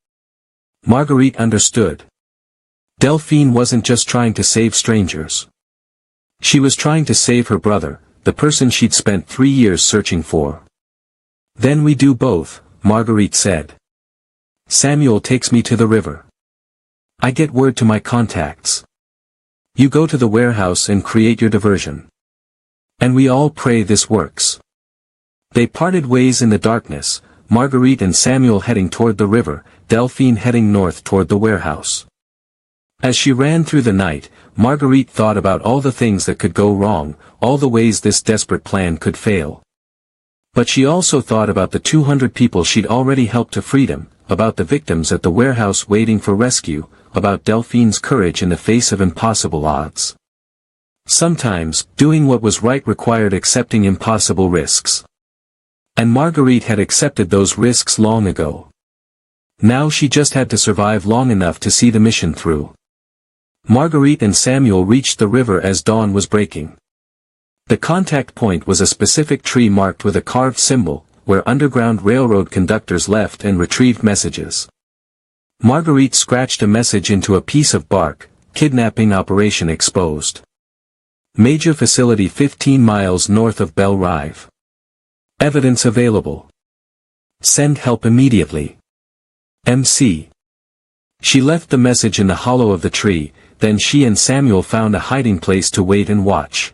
Marguerite understood. Delphine wasn't just trying to save strangers. She was trying to save her brother, the person she'd spent 3 years searching for. Then we do both, Marguerite said. Samuel takes me to the river. I get word to my contacts. You go to the warehouse and create your diversion. And we all pray this works. They parted ways in the darkness, Marguerite and Samuel heading toward the river, Delphine heading north toward the warehouse. As she ran through the night, Marguerite thought about all the things that could go wrong, all the ways this desperate plan could fail. But she also thought about the 200 people she'd already helped to freedom, about the victims at the warehouse waiting for rescue, about Delphine's courage in the face of impossible odds. Sometimes, doing what was right required accepting impossible risks. And Marguerite had accepted those risks long ago. Now she just had to survive long enough to see the mission through. Marguerite and Samuel reached the river as dawn was breaking. The contact point was a specific tree marked with a carved symbol, where Underground Railroad conductors left and retrieved messages. Marguerite scratched a message into a piece of bark, kidnapping operation exposed. Major facility 15 miles north of Belle Rive. Evidence available. Send help immediately. MC. She left the message in the hollow of the tree, then she and Samuel found a hiding place to wait and watch.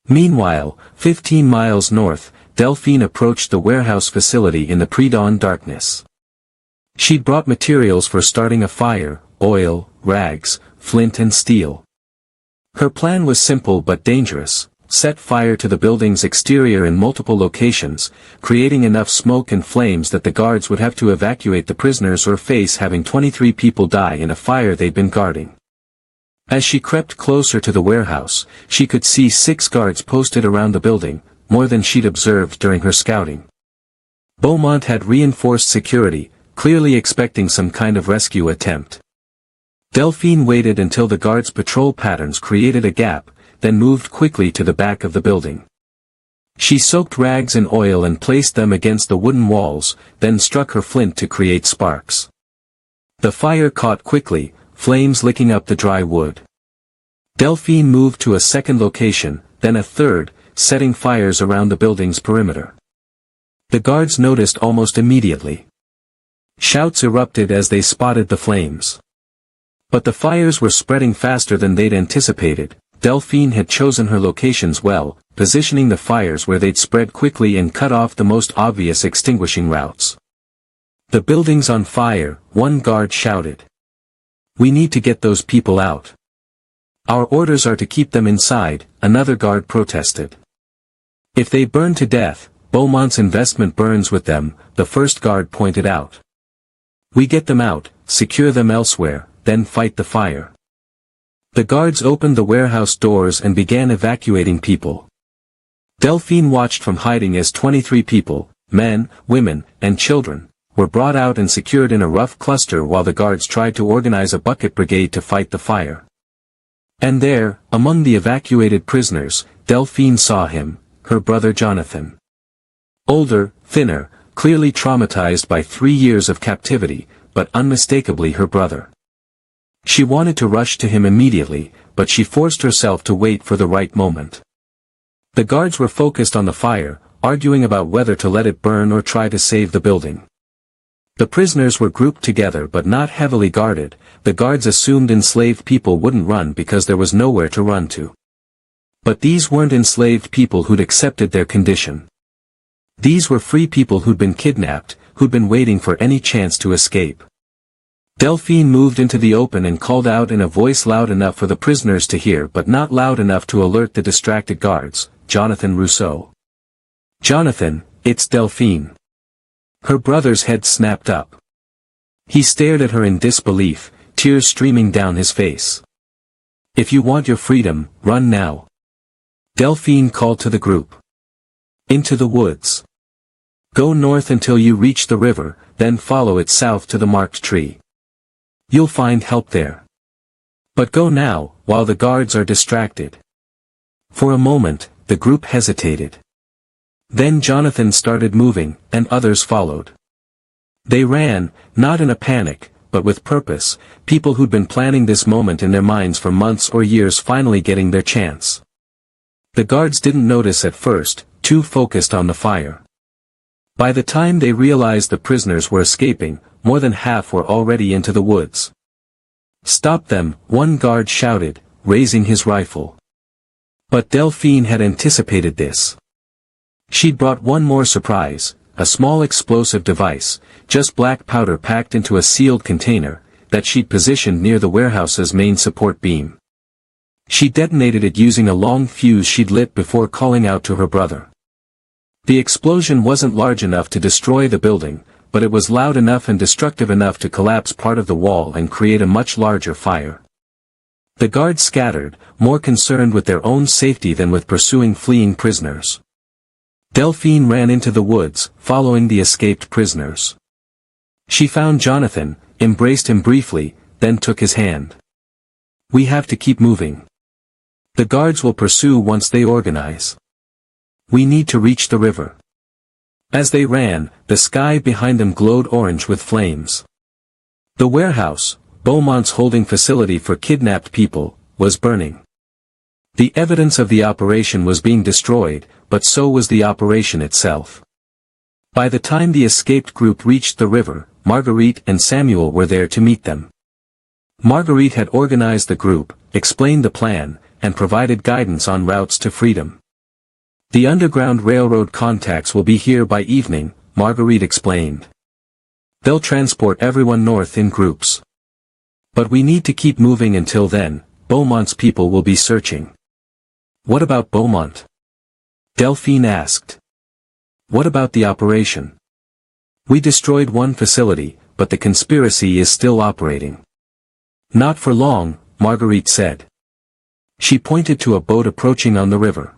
Meanwhile, 15 miles north, Delphine approached the warehouse facility in the pre-dawn darkness. She'd brought materials for starting a fire, oil, rags, flint and steel. Her plan was simple but dangerous: set fire to the building's exterior in multiple locations, creating enough smoke and flames that the guards would have to evacuate the prisoners or face having 23 people die in a fire they'd been guarding. As she crept closer to the warehouse, she could see 6 guards posted around the building, more than she'd observed during her scouting. Beaumont had reinforced security, clearly expecting some kind of rescue attempt. Delphine waited until the guards' patrol patterns created a gap, then moved quickly to the back of the building. She soaked rags in oil and placed them against the wooden walls, then struck her flint to create sparks. The fire caught quickly, flames licking up the dry wood. Delphine moved to a second location, then a third, setting fires around the building's perimeter. The guards noticed almost immediately. Shouts erupted as they spotted the flames. But the fires were spreading faster than they'd anticipated. Delphine had chosen her locations well, positioning the fires where they'd spread quickly and cut off the most obvious extinguishing routes. "The building's on fire," one guard shouted. "We need to get those people out." "Our orders are to keep them inside," another guard protested. "If they burn to death, Beaumont's investment burns with them," the first guard pointed out. "We get them out, secure them elsewhere, then fight the fire." The guards opened the warehouse doors and began evacuating people. Delphine watched from hiding as 23 people, men, women, and children, were brought out and secured in a rough cluster while the guards tried to organize a bucket brigade to fight the fire. And there, among the evacuated prisoners, Delphine saw him, her brother Jonathan. Older, thinner, clearly traumatized by 3 years of captivity, but unmistakably her brother. She wanted to rush to him immediately, but she forced herself to wait for the right moment. The guards were focused on the fire, arguing about whether to let it burn or try to save the building. The prisoners were grouped together but not heavily guarded. The guards assumed enslaved people wouldn't run because there was nowhere to run to. But these weren't enslaved people who'd accepted their condition. These were free people who'd been kidnapped, who'd been waiting for any chance to escape. Delphine moved into the open and called out in a voice loud enough for the prisoners to hear but not loud enough to alert the distracted guards, "Jonathan Rousseau." "Jonathan, it's Delphine." Her brother's head snapped up. He stared at her in disbelief, tears streaming down his face. "If you want your freedom, run now," Delphine called to the group. "Into the woods. Go north until you reach the river, then follow it south to the marked tree. You'll find help there. But go now, while the guards are distracted." For a moment, the group hesitated. Then Jonathan started moving, and others followed. They ran, not in a panic, but with purpose, people who'd been planning this moment in their minds for months or years finally getting their chance. The guards didn't notice at first, too focused on the fire. By the time they realized the prisoners were escaping, more than half were already into the woods. "Stop them," one guard shouted, raising his rifle. But Delphine had anticipated this. She'd brought one more surprise, a small explosive device, just black powder packed into a sealed container, that she'd positioned near the warehouse's main support beam. She detonated it using a long fuse she'd lit before calling out to her brother. The explosion wasn't large enough to destroy the building, but it was loud enough and destructive enough to collapse part of the wall and create a much larger fire. The guards scattered, more concerned with their own safety than with pursuing fleeing prisoners. Delphine ran into the woods, following the escaped prisoners. She found Jonathan, embraced him briefly, then took his hand. "We have to keep moving. The guards will pursue once they organize. We need to reach the river." As they ran, the sky behind them glowed orange with flames. The warehouse, Beaumont's holding facility for kidnapped people, was burning. The evidence of the operation was being destroyed, but so was the operation itself. By the time the escaped group reached the river, Marguerite and Samuel were there to meet them. Marguerite had organized the group, explained the plan, and provided guidance on routes to freedom. "The Underground Railroad contacts will be here by evening," Marguerite explained. "They'll transport everyone north in groups. But we need to keep moving until then. Beaumont's people will be searching." "What about Beaumont?" Delphine asked. "What about the operation?" "We destroyed one facility, but the conspiracy is still operating." "Not for long," Marguerite said. She pointed to a boat approaching on the river.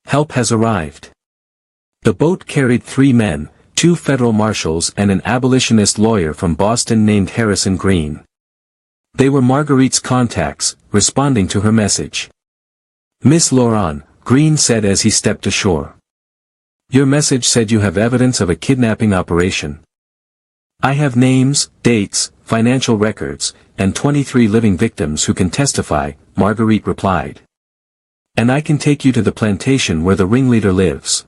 "Help has arrived." The boat carried 3 men, 2 federal marshals and an abolitionist lawyer from Boston named Harrison Green. They were Marguerite's contacts, responding to her message. "Miss Laurent," Green said as he stepped ashore. "Your message said you have evidence of a kidnapping operation." "I have names, dates, financial records, and 23 living victims who can testify," Marguerite replied. "And I can take you to the plantation where the ringleader lives.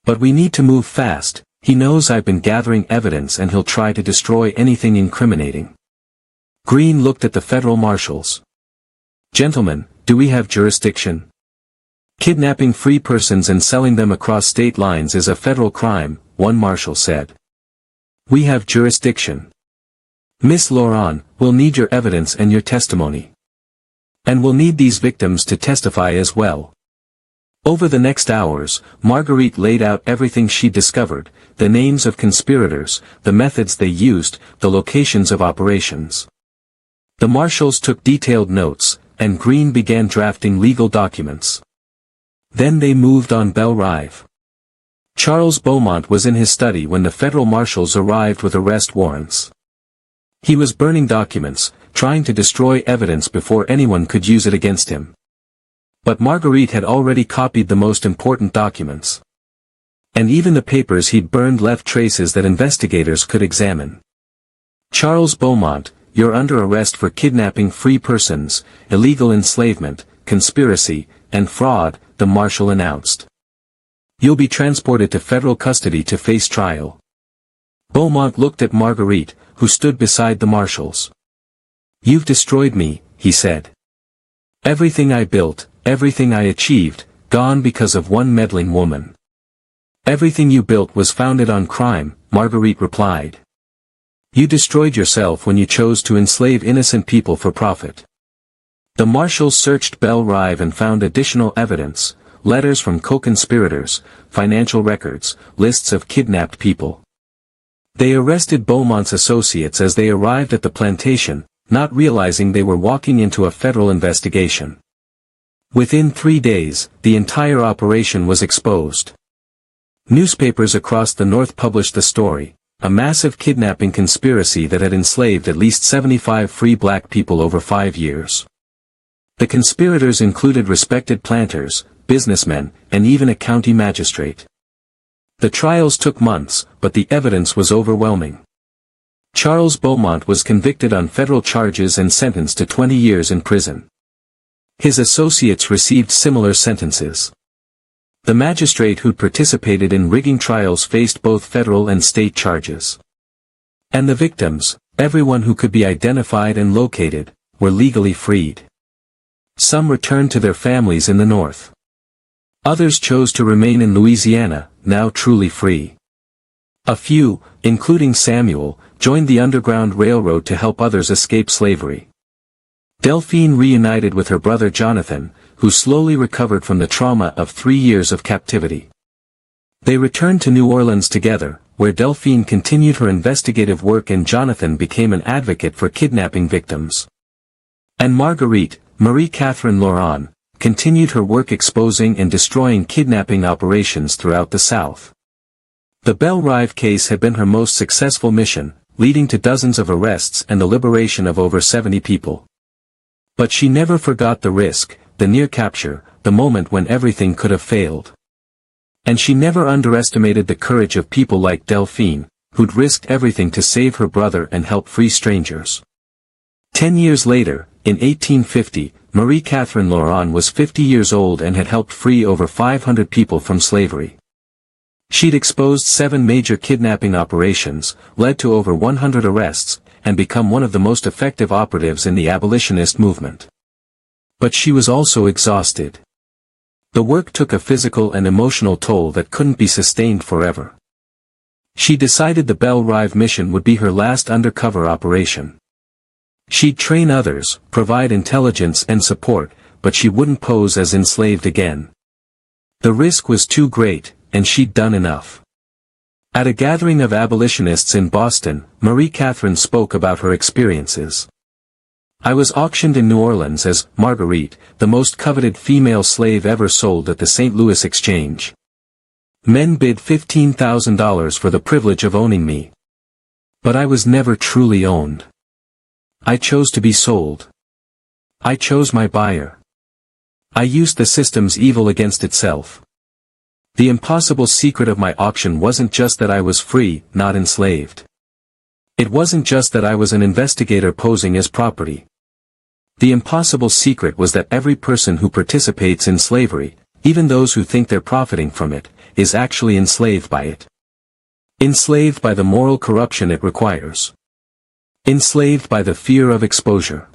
But we need to move fast. He knows I've been gathering evidence and he'll try to destroy anything incriminating." Green looked at the federal marshals. "Gentlemen, do we have jurisdiction?" "Kidnapping free persons and selling them across state lines is a federal crime," one marshal said. "We have jurisdiction. Miss Laurent, we'll need your evidence and your testimony. And we'll need these victims to testify as well." Over the next hours, Marguerite laid out everything she'd discovered, the names of conspirators, the methods they used, the locations of operations. The marshals took detailed notes, and Green began drafting legal documents. Then they moved on Belle Rive. Charles Beaumont was in his study when the federal marshals arrived with arrest warrants. He was burning documents, trying to destroy evidence before anyone could use it against him. But Marguerite had already copied the most important documents. And even the papers he'd burned left traces that investigators could examine. "Charles Beaumont, you're under arrest for kidnapping free persons, illegal enslavement, conspiracy, and fraud," the marshal announced. "You'll be transported to federal custody to face trial." Beaumont looked at Marguerite, who stood beside the marshals. "You've destroyed me," he said. "Everything I built, everything I achieved, gone because of one meddling woman." "Everything you built was founded on crime," Marguerite replied. You destroyed yourself when you chose to enslave innocent people for profit. The marshals searched Belle Rive and found additional evidence, letters from co-conspirators, financial records, lists of kidnapped people. They arrested Beaumont's associates as they arrived at the plantation, not realizing they were walking into a federal investigation. Within 3 days, the entire operation was exposed. Newspapers across the North published the story, a massive kidnapping conspiracy that had enslaved at least 75 free black people over 5 years. The conspirators included respected planters, businessmen, and even a county magistrate. The trials took months, but the evidence was overwhelming. Charles Beaumont was convicted on federal charges and sentenced to 20 years in prison. His associates received similar sentences. The magistrate who'd participated in rigging trials faced both federal and state charges. And the victims, everyone who could be identified and located, were legally freed. Some returned to their families in the North. Others chose to remain in Louisiana, now truly free. A few, including Samuel, joined the Underground Railroad to help others escape slavery. Delphine reunited with her brother Jonathan, who slowly recovered from the trauma of 3 years of captivity. They returned to New Orleans together, where Delphine continued her investigative work and Jonathan became an advocate for kidnapping victims. And Marguerite, Marie Catherine Laurent, continued her work exposing and destroying kidnapping operations throughout the South. The Belle Rive case had been her most successful mission, leading to dozens of arrests and the liberation of over 70 people. But she never forgot the risk, the near capture, the moment when everything could have failed. And she never underestimated the courage of people like Delphine, who'd risked everything to save her brother and help free strangers. 10 years later, in 1850, Marie Catherine Laurent was 50 years old and had helped free over 500 people from slavery. She'd exposed 7 major kidnapping operations, led to over 100 arrests, and become one of the most effective operatives in the abolitionist movement. But she was also exhausted. The work took a physical and emotional toll that couldn't be sustained forever. She decided the Belle Rive mission would be her last undercover operation. She'd train others, provide intelligence and support, but she wouldn't pose as enslaved again. The risk was too great, and she'd done enough. At a gathering of abolitionists in Boston, Marie Catherine spoke about her experiences. I was auctioned in New Orleans as Marguerite, the most coveted female slave ever sold at the St. Louis Exchange. Men bid $15,000 for the privilege of owning me. But I was never truly owned. I chose to be sold. I chose my buyer. I used the system's evil against itself. The impossible secret of my auction wasn't just that I was free, not enslaved. It wasn't just that I was an investigator posing as property. The impossible secret was that every person who participates in slavery, even those who think they're profiting from it, is actually enslaved by it. Enslaved by the moral corruption it requires. Enslaved by the fear of exposure.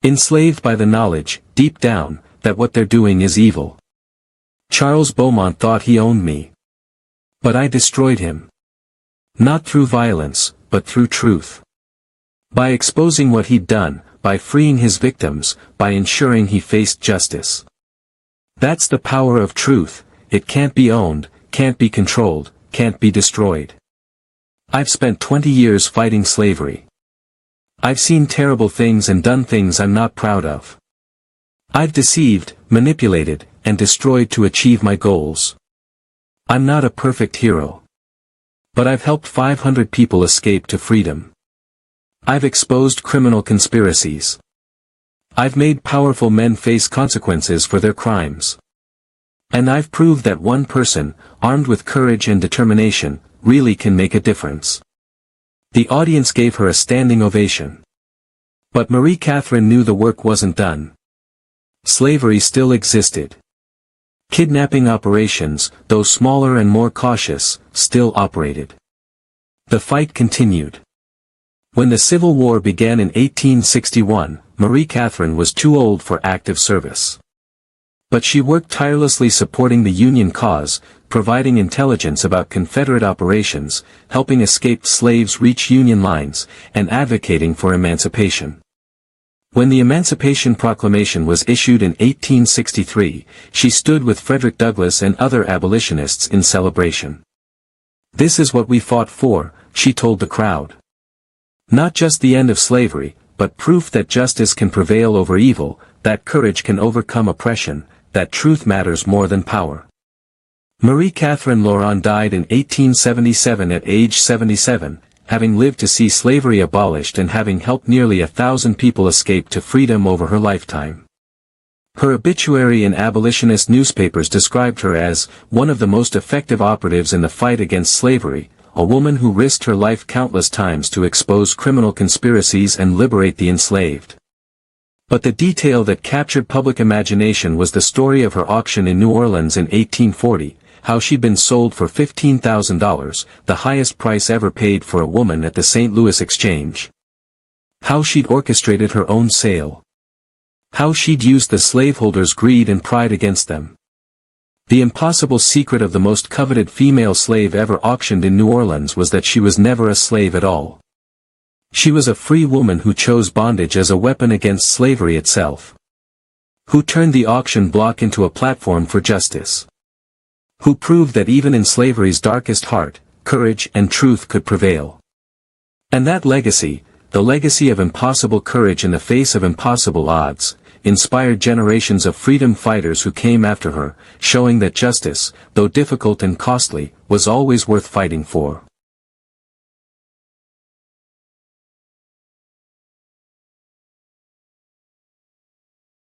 Enslaved by the knowledge, deep down, that what they're doing is evil. Charles Beaumont thought he owned me. But I destroyed him. Not through violence, but through truth. By exposing what he'd done, by freeing his victims, by ensuring he faced justice. That's the power of truth. It can't be owned, can't be controlled, can't be destroyed. I've spent 20 years fighting slavery. I've seen terrible things and done things I'm not proud of. I've deceived, manipulated, and destroyed to achieve my goals. I'm not a perfect hero. But I've helped 500 people escape to freedom. I've exposed criminal conspiracies. I've made powerful men face consequences for their crimes. And I've proved that one person, armed with courage and determination, really can make a difference. The audience gave her a standing ovation. But Marie Catherine knew the work wasn't done. Slavery still existed. Kidnapping operations, though smaller and more cautious, still operated. The fight continued. When the Civil War began in 1861, Marie Catherine was too old for active service. But she worked tirelessly supporting the Union cause, providing intelligence about Confederate operations, helping escaped slaves reach Union lines, and advocating for emancipation. When the Emancipation Proclamation was issued in 1863, she stood with Frederick Douglass and other abolitionists in celebration. "This is what we fought for," she told the crowd. "Not just the end of slavery, but proof that justice can prevail over evil, that courage can overcome oppression, that truth matters more than power." Marie Catherine Laurent died in 1877 at age 77, having lived to see slavery abolished and having helped nearly 1,000 people escape to freedom over her lifetime. Her obituary in abolitionist newspapers described her as one of the most effective operatives in the fight against slavery, a woman who risked her life countless times to expose criminal conspiracies and liberate the enslaved. But the detail that captured public imagination was the story of her auction in New Orleans in 1840, how she'd been sold for $15,000, the highest price ever paid for a woman at the St. Louis Exchange. How she'd orchestrated her own sale. How she'd used the slaveholders' greed and pride against them. The impossible secret of the most coveted female slave ever auctioned in New Orleans was that she was never a slave at all. She was a free woman who chose bondage as a weapon against slavery itself. Who turned the auction block into a platform for justice. Who proved that even in slavery's darkest heart, courage and truth could prevail. And that legacy, the legacy of impossible courage in the face of impossible odds, inspired generations of freedom fighters who came after her, showing that justice, though difficult and costly, was always worth fighting for.